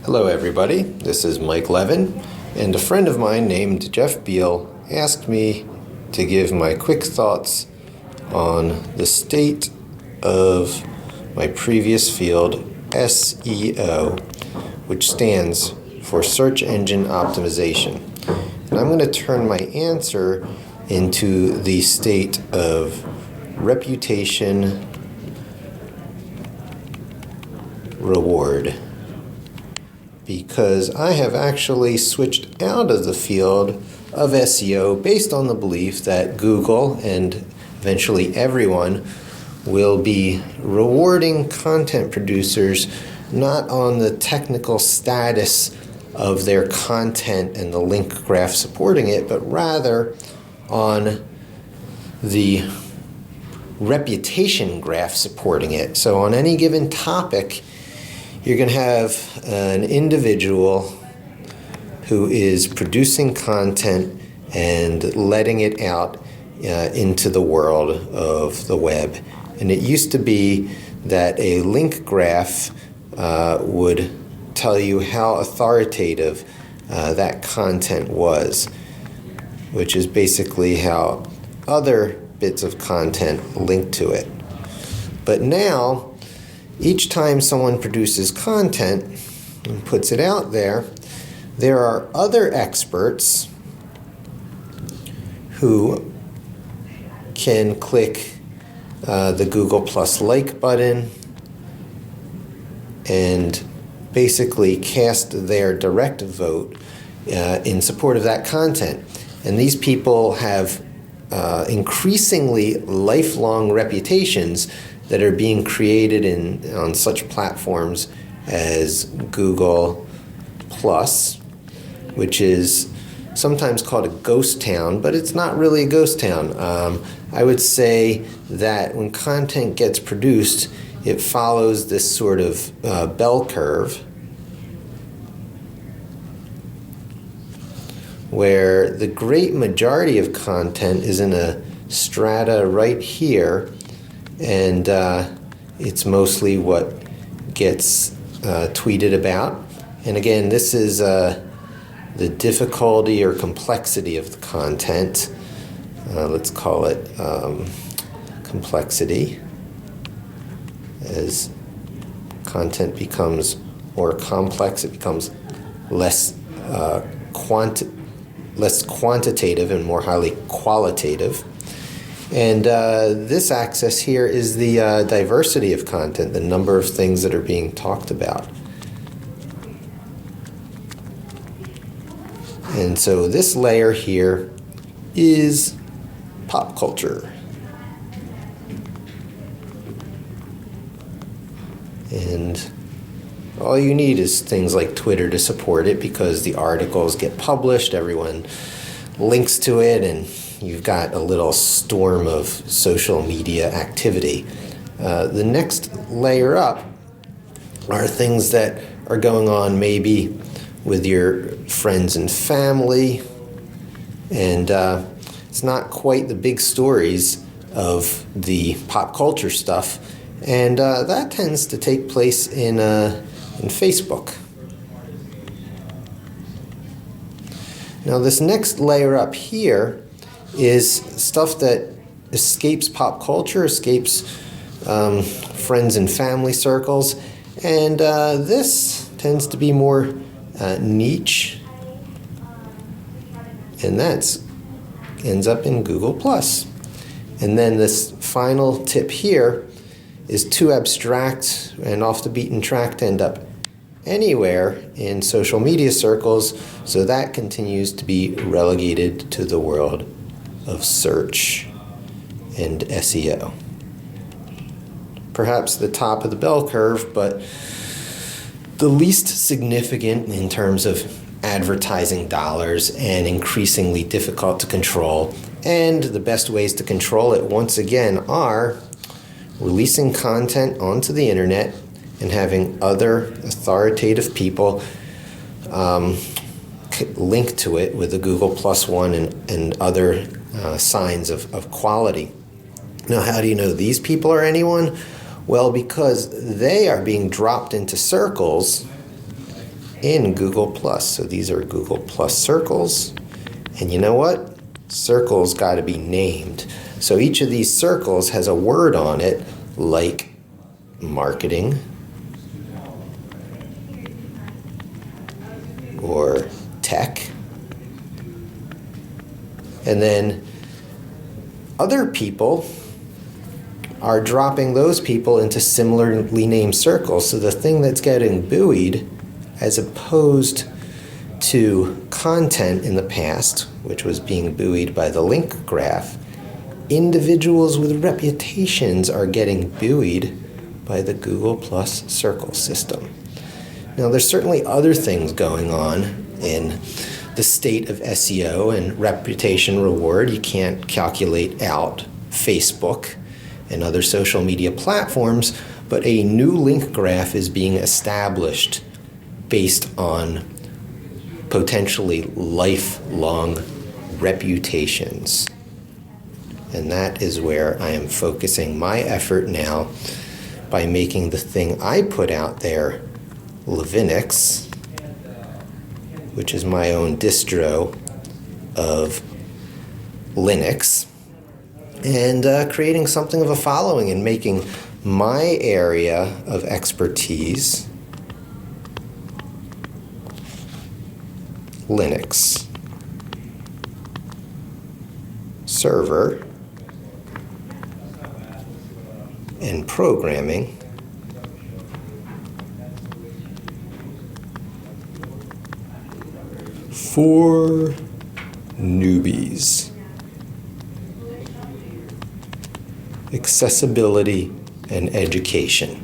Hello everybody, this is Mike Levin, and a friend of mine named Jeff Beal asked me to give my quick thoughts on the state of my previous field, SEO, which stands for Search Engine Optimization. And I'm going to turn my answer into the state of reputation reward, because I have actually switched out of the field of SEO based on the belief that Google and eventually everyone will be rewarding content producers not on the technical status of their content and the link graph supporting it, but rather on the reputation graph supporting it. So on any given topic, you're going to have an individual who is producing content and letting it out into the world of the web. And it used to be that a link graph would tell you how authoritative that content was, which is basically how other bits of content link to it. But now, each time someone produces content and puts it out there, there are other experts who can click the Google Plus like button and basically cast their direct vote in support of that content. And these people have increasingly lifelong reputations that are being created on such platforms as Google Plus, which is sometimes called a ghost town, but it's not really a ghost town. I would say that when content gets produced, it follows this sort of bell curve where the great majority of content is in a strata right here, and it's mostly what gets tweeted about. And again, this is the difficulty or complexity of the content. Let's call it complexity. As content becomes more complex, it becomes less quantitative and more highly qualitative. And this axis here is the diversity of content, the number of things that are being talked about. And so this layer here is pop culture. And all you need is things like Twitter to support it, because the articles get published, everyone links to it, and you've got a little storm of social media activity. The next layer up are things that are going on maybe with your friends and family, and it's not quite the big stories of the pop culture stuff, and that tends to take place in Facebook. Now this next layer up here is stuff that escapes pop culture, escapes friends and family circles, and this tends to be more niche, and that ends up in Google Plus. And then this final tip here is too abstract and off the beaten track to end up anywhere in social media circles, so that continues to be relegated to the world of search and SEO. Perhaps the top of the bell curve, but the least significant in terms of advertising dollars and increasingly difficult to control. And the best ways to control it, once again, are releasing content onto the internet and having other authoritative people link to it with the Google Plus one and other signs of quality. Now, how do you know these people are anyone? Well, because they are being dropped into circles in Google Plus. So these are Google Plus circles. And you know what? Circles got to be named. So each of these circles has a word on it, like marketing or tech. And then other people are dropping those people into similarly named circles. So the thing that's getting buoyed, as opposed to content in the past, which was being buoyed by the link graph, individuals with reputations are getting buoyed by the Google Plus circle system. Now, there's certainly other things going on in the state of SEO and reputation reward. You can't calculate out Facebook and other social media platforms, but a new link graph is being established based on potentially lifelong reputations. And that is where I am focusing my effort now by making the thing I put out there, Levinix, which is my own distro of Linux, and creating something of a following and making my area of expertise Linux server and programming for newbies. Accessibility and education.